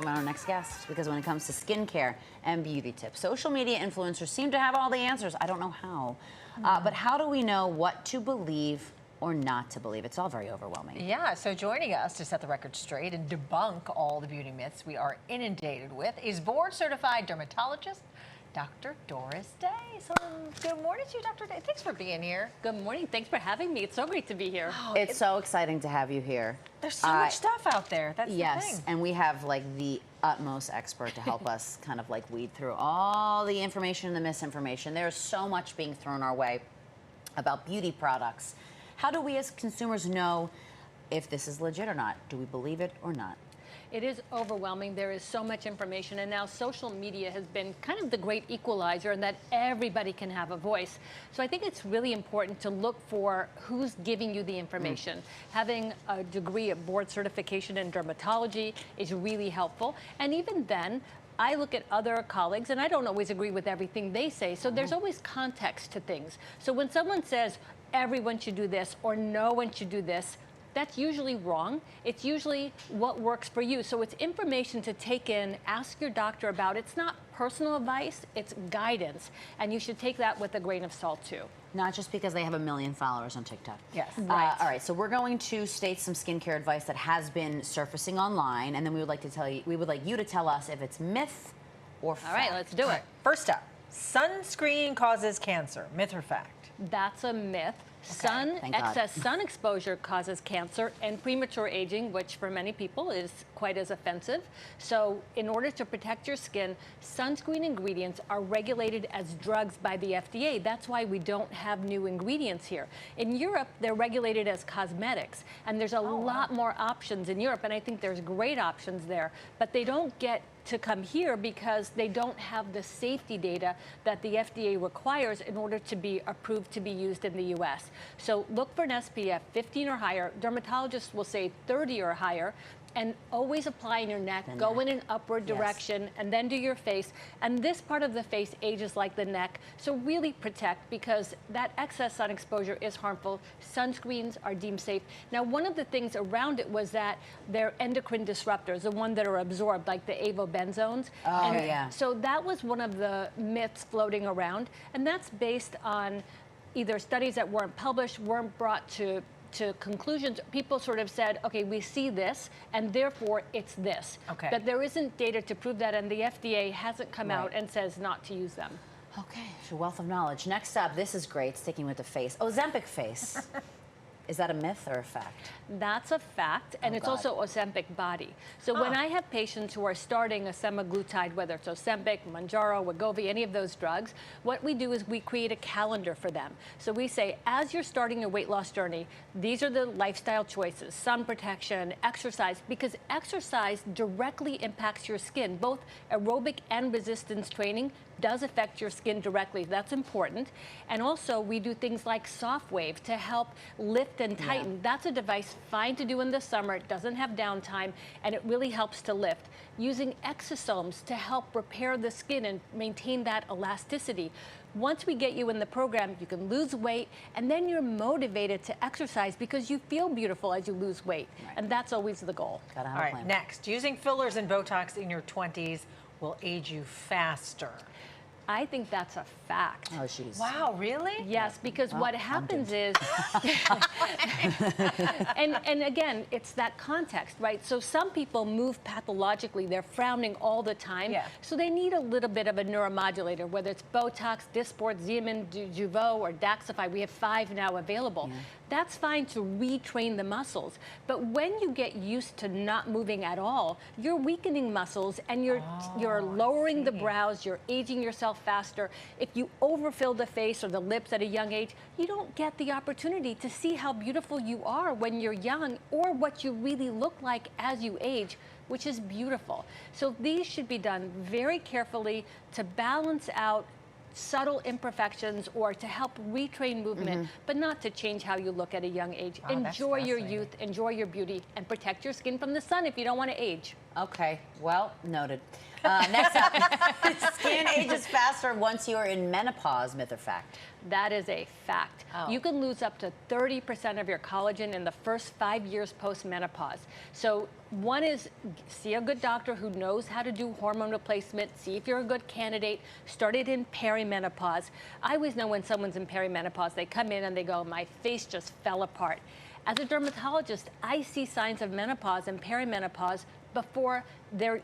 about our next guest, because when it comes to skincare and beauty tips, social media influencers seem to have all the answers. I don't know how. But how do we know what to believe or not to believe? It's all very overwhelming. Yeah, so joining us to set the record straight and debunk all the beauty myths we are inundated with is board-certified dermatologist Dr. Doris Day. So good morning to you, Dr. Day. Thanks for being here. Good morning. Thanks for having me. It's so great to be here. Oh, it's so exciting to have you here. There's so much stuff out there. That's the thing. Yes, and we have like the utmost expert to help us kind of like weed through all the information and the misinformation. There's so much being thrown our way about beauty products. How do we as consumers know if this is legit or not? Do we believe it or not? It is overwhelming. There is so much information, and now social media has been kind of the great equalizer in that everybody can have a voice. So I think it's really important to look for who's giving you the information. Having a degree of board certification in dermatology is really helpful. And even then, I look at other colleagues, and I don't always agree with everything they say, so there's always context to things. So when someone says, everyone should do this, or no one should do this, that's usually wrong. It's usually what works for you. So it's information to take in, ask your doctor about. It's not personal advice, it's guidance. And you should take that with a grain of salt too. Not just because they have 1 million followers on TikTok. Yes. Right. All right, so we're going to state some skincare advice that has been surfacing online, and then we would like you to tell us if it's myth or fact. All right, let's do it. First up, sunscreen causes cancer. Myth or fact? That's a myth. Thank God. Excess sun exposure causes cancer and premature aging, which for many people is quite as offensive. So in order to protect your skin, sunscreen ingredients are regulated as drugs by the FDA. That's why we don't have new ingredients here. In Europe, they're regulated as cosmetics, and there's a lot more options in Europe, and I think there's great options there, but they don't get to come here because they don't have the safety data that the FDA requires in order to be approved to be used in the US. So look for an SPF 15 or higher. Dermatologists will say 30 or higher. And always apply in your neck, go in an upward direction, and then do your face. And this part of the face ages like the neck, so really protect, because that excess sun exposure is harmful. Sunscreens are deemed safe. Now, one of the things around it was that they're endocrine disruptors, the ones that are absorbed, like the avobenzones. Oh, yeah. So that was one of the myths floating around, and that's based on either studies that weren't published, weren't brought to conclusions. People sort of said, okay, we see this, and therefore it's this. Okay. But there isn't data to prove that, and the FDA hasn't come out and says not to use them. Okay, it's a wealth of knowledge. Next up, this is great, sticking with the face. Ozempic face. Is that a myth or a fact? That's a fact, and it's also Ozempic body. So when I have patients who are starting a semaglutide, whether it's Ozempic, Mounjaro, Wegovy, any of those drugs, what we do is we create a calendar for them. So we say, as you're starting your weight loss journey, these are the lifestyle choices: sun protection, exercise, because exercise directly impacts your skin. Both aerobic and resistance training does affect your skin directly. That's important. And also, we do things like soft wave to help lift and tighten. That's a device fine to do in the summer. It doesn't have downtime, and it really helps to lift. Using exosomes to help repair the skin and maintain that elasticity. Once we get you in the program, you can lose weight, and then you're motivated to exercise because you feel beautiful as you lose weight. And that's always the goal. Gotta have All a right, plan. next, using fillers and Botox in your 20s will age you faster. I think that's a fact. Oh, jeez. Wow, really? Yes, because what happens is, and again, it's that context, right? So some people move pathologically, they're frowning all the time, so they need a little bit of a neuromodulator, whether it's Botox, Dysport, Xeomin, Jeuveau, or Daxxify. We have 5 now available. That's fine to retrain the muscles, but when you get used to not moving at all, you're weakening muscles, and you're lowering the brows, you're aging yourself faster. If you overfill the face or the lips at a young age, you don't get the opportunity to see how beautiful you are when you're young, or what you really look like as you age, which is beautiful. So these should be done very carefully to balance out subtle imperfections or to help retrain movement, but not to change how you look at a young age. Wow, enjoy your youth, enjoy your beauty, and protect your skin from the sun if you don't want to age. Okay, well, noted. Next up, skin ages faster once you are in menopause, myth or fact? That is a fact. Oh. You can lose up to 30% of your collagen in the first 5 years post-menopause. So one is see a good doctor who knows how to do hormone replacement, see if you're a good candidate, start it in perimenopause. I always know when someone's in perimenopause, they come in and they go, my face just fell apart. As a dermatologist, I see signs of menopause and perimenopause before their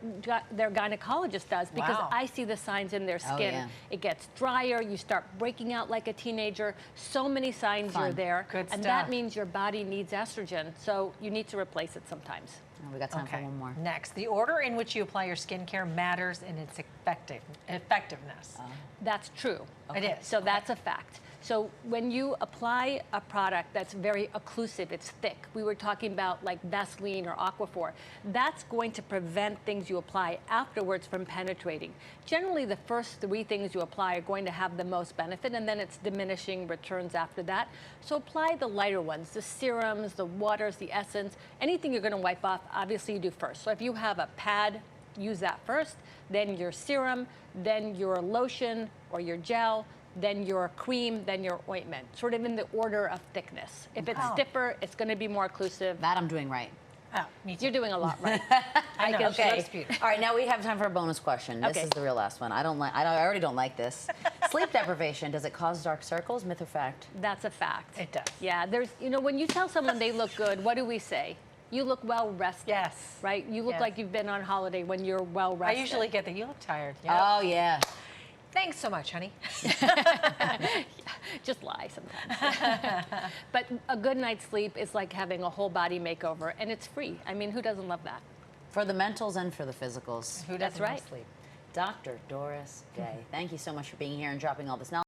gynecologist does, because Wow. I see the signs in their skin. yeah. It gets drier, you start breaking out like a teenager. So many signs are Fun. there. Good and stuff. that means your body needs estrogen, so you need to replace it sometimes. Oh, we got time for one more. Next, the order in which you apply your skincare matters in its effectiveness. That's true. It is. So that's a fact. So when you apply a product that's very occlusive, it's thick, we were talking about like Vaseline or Aquaphor, that's going to prevent things you apply afterwards from penetrating. Generally, the first 3 things you apply are going to have the most benefit, and then it's diminishing returns after that. So apply the lighter ones, the serums, the waters, the essence, anything you're going to wipe off, obviously you do first. So if you have a pad, use that first, then your serum, then your lotion or your gel, then your cream, then your ointment, sort of in the order of thickness. If it's stiffer, it's going to be more occlusive. That I'm doing right. Oh, me too. You're doing a lot right. I know. can She Okay. looks beautiful. All right, now we have time for a bonus question. This Okay. is the real last one. I already don't like this. Sleep deprivation, does it cause dark circles? Myth or fact? That's a fact. It does. Yeah, there's, when you tell someone they look good, what do we say? You look well rested. Yes. Right? You look Yes. like you've been on holiday when you're well I rested. usually get that. You look tired. Yep. Oh, yeah. Thanks so much, honey. Just lie sometimes. But a good night's sleep is like having a whole body makeover, and it's free. I mean, who doesn't love that? For the mentals and for the physicals. Who That's doesn't want right. to sleep? Dr. Doris Day, thank you so much for being here and dropping all this knowledge.